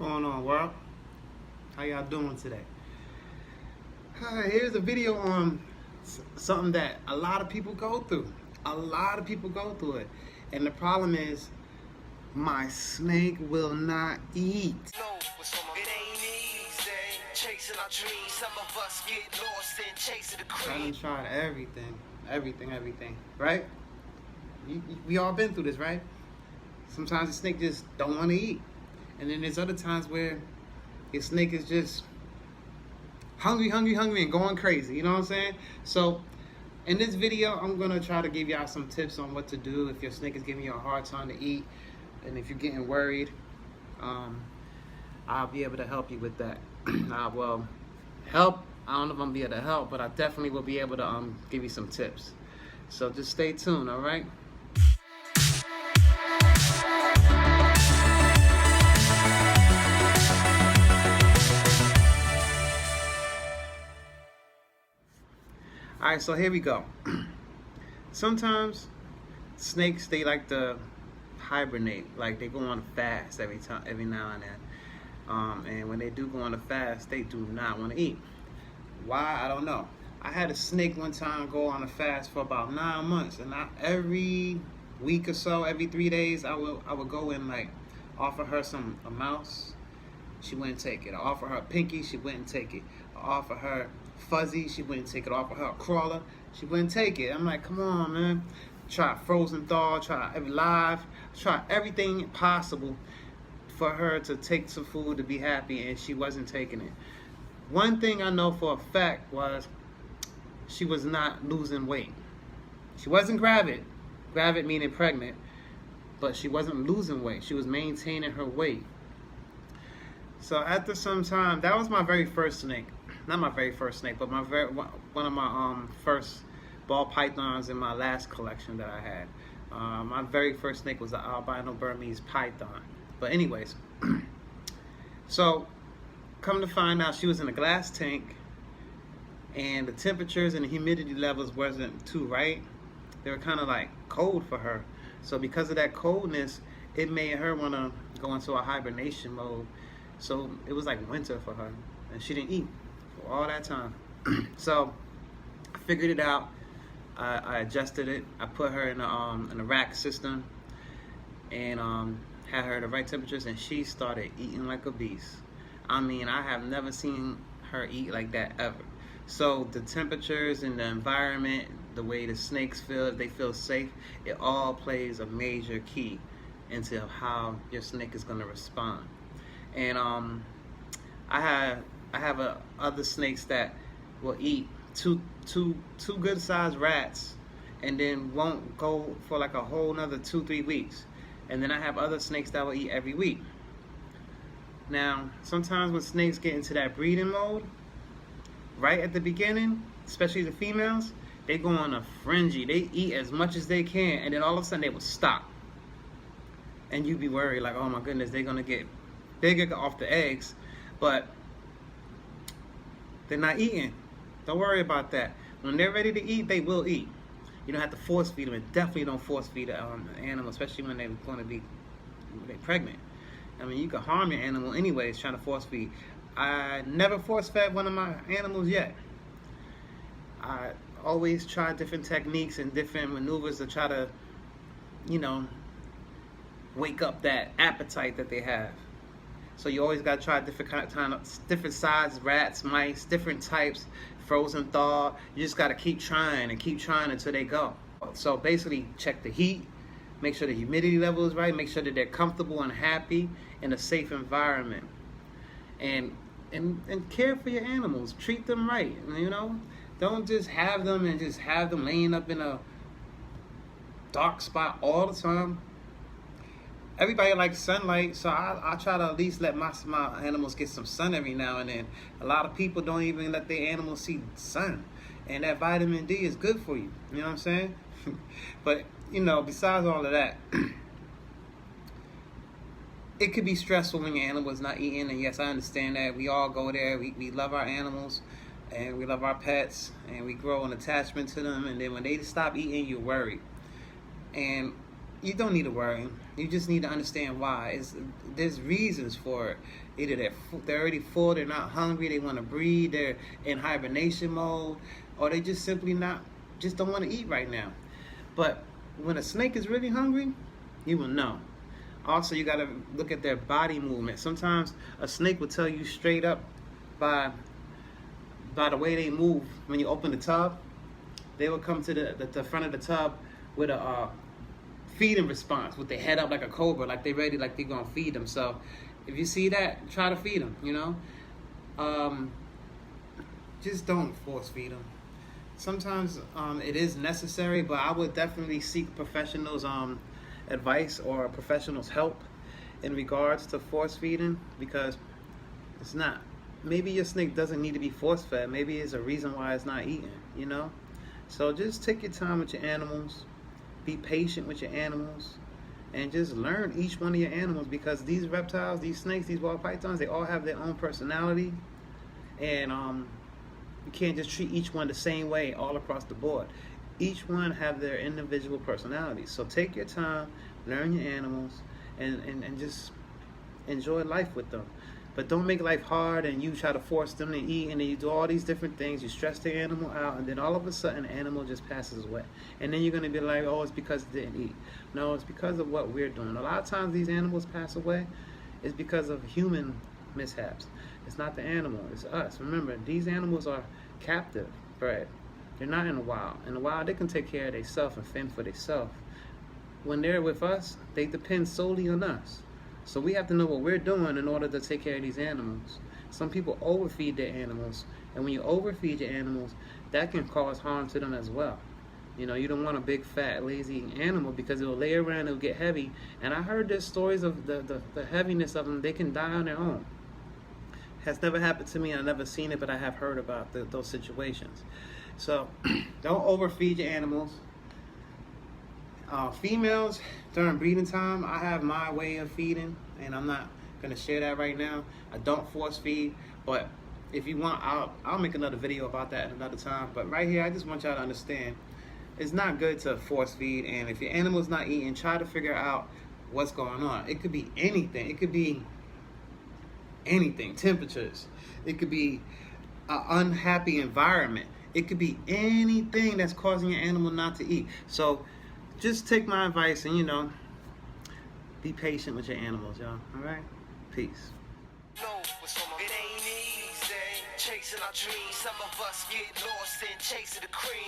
Going on, world? How y'all doing today? Here's a video on something that a lot of people go through. A lot of people go through it. And the problem is, my snake will not eat. I done tried everything, right? We all been through this, right? Sometimes the snake just don't want to eat. And then there's other times where your snake is just hungry and going crazy. You know what I'm saying? So in this video, I'm going to try to give y'all some tips on what to do if your snake is giving you a hard time to eat. And if you're getting worried, I'll be able to help you with that. I don't know if I'm be able to help, but I definitely will be able to give you some tips. So just stay tuned, all right? All right, so here we go. Sometimes snakes, they like to hibernate, like they go on a fast every now and then. And when they do go on a fast, they do not want to eat. Why? I don't know. I had a snake one time go on a fast for about 9 months, and every week or so, every 3 days, I would go and like offer her a mouse. She wouldn't take it. I offer her a pinky, she wouldn't take it. I offer her fuzzy, she wouldn't take it. I offer her a crawler, she wouldn't take it. I'm like, come on, man. Try frozen thaw, try live, try everything possible for her to take some food to be happy, and she wasn't taking it. One thing I know for a fact was she was not losing weight. She wasn't gravid meaning pregnant, but she wasn't losing weight. She was maintaining her weight. So after some time, that was my very first snake. Not my very first snake, but one of my first ball pythons in my last collection that I had. My very first snake was the albino Burmese python. But anyways, so come to find out, she was in a glass tank, and the temperatures and the humidity levels wasn't too right. They were kind of like cold for her. So because of that coldness, it made her want to go into a hibernation mode. So it was like winter for her, and she didn't eat for all that time. So I figured it out. I adjusted it. I put her in a rack system, and had her at the right temperatures, and she started eating like a beast. I mean, I have never seen her eat like that ever. So the temperatures and the environment, the way the snakes feel, if they feel safe, it all plays a major key into how your snake is going to respond. And I have other snakes that will eat two good sized rats, and then won't go for like a whole nother 2-3 weeks. And then I have other snakes that will eat every week. Now, sometimes when snakes get into that breeding mode, right at the beginning, especially the females, they go on a frenzy. They eat as much as they can, and then all of a sudden they will stop. And you be worried, like, oh my goodness, they're gonna get bigger off the eggs, but they're not eating. Don't worry about that. When they're ready to eat, they will eat. You don't have to force feed them, and definitely don't force feed an animal, especially when they're going to be pregnant. I mean, you can harm your animal anyways trying to force feed. I never force fed one of my animals yet. I always try different techniques and different maneuvers to try to, wake up that appetite that they have. So you always got to try different sized rats, mice, different types, frozen thaw. You just got to keep trying until they go. So basically, check the heat, make sure the humidity level is right, make sure that they're comfortable and happy in a safe environment, and care for your animals. Treat them right, Don't just have them laying up in a dark spot all the time. Everybody likes sunlight, so I try to at least let my animals get some sun every now and then. A lot of people don't even let their animals see sun, and that vitamin D is good for you. You know what I'm saying? But besides all of that, it could be stressful when your animal is not eating. And yes, I understand that. We all go there. We love our animals, and we love our pets, and we grow an attachment to them. And then when they stop eating, you're worried, and you don't need to worry. You just need to understand why. There's reasons for it. Either they're already full, they're not hungry, they want to breed, they're in hibernation mode, or they just simply just don't want to eat right now. But when a snake is really hungry, you will know. Also, you got to look at their body movement. Sometimes a snake will tell you straight up by the way they move. When you open the tub, they will come to the front of the tub with a feeding response, with their head up like a cobra, like they're ready, like they're gonna feed them. So if you see that, try to feed them, you know. Just don't force feed them. Sometimes it is necessary, but I would definitely seek professionals advice or professionals help in regards to force feeding, because it's not, maybe your snake doesn't need to be force fed. Maybe it's a reason why it's not eating, you know. So just take your time with your animals, be patient with your animals, and just learn each one of your animals, because these reptiles, these snakes, these ball pythons, they all have their own personality, and you can't just treat each one the same way all across the board. Each one have their individual personalities. So take your time, learn your animals, and just enjoy life with them. But don't make life hard and you try to force them to eat, and then you do all these different things. You stress the animal out, and then all of a sudden the animal just passes away. And then you're going to be like, oh, it's because it didn't eat. No, it's because of what we're doing. A lot of times these animals pass away is because of human mishaps. It's not the animal, it's us. Remember, these animals are captive, right? They're not in the wild. In the wild, they can take care of themselves and fend for themselves. When they're with us, they depend solely on us. So we have to know what we're doing in order to take care of these animals. Some people overfeed their animals, and when you overfeed your animals, that can cause harm to them as well. You know, you don't want a big, fat, lazy animal, because it'll lay around, it'll get heavy. And I heard there's stories of the heaviness of them. They can die on their own. Has never happened to me, I've never seen it, but I have heard about those situations. So don't overfeed your animals. Females, during breeding time, I have my way of feeding, and I'm not going to share that right now. I don't force feed, but if you want, I'll make another video about that at another time. But right here, I just want y'all to understand, it's not good to force feed, and if your animal's not eating, try to figure out what's going on. It could be anything. It could be anything, temperatures. It could be an unhappy environment. It could be anything that's causing your animal not to eat. So just take my advice and, you know, be patient with your animals, y'all. All right? Peace. It ain't easy chasing our dreams. Some of us get lost in chasing the cream.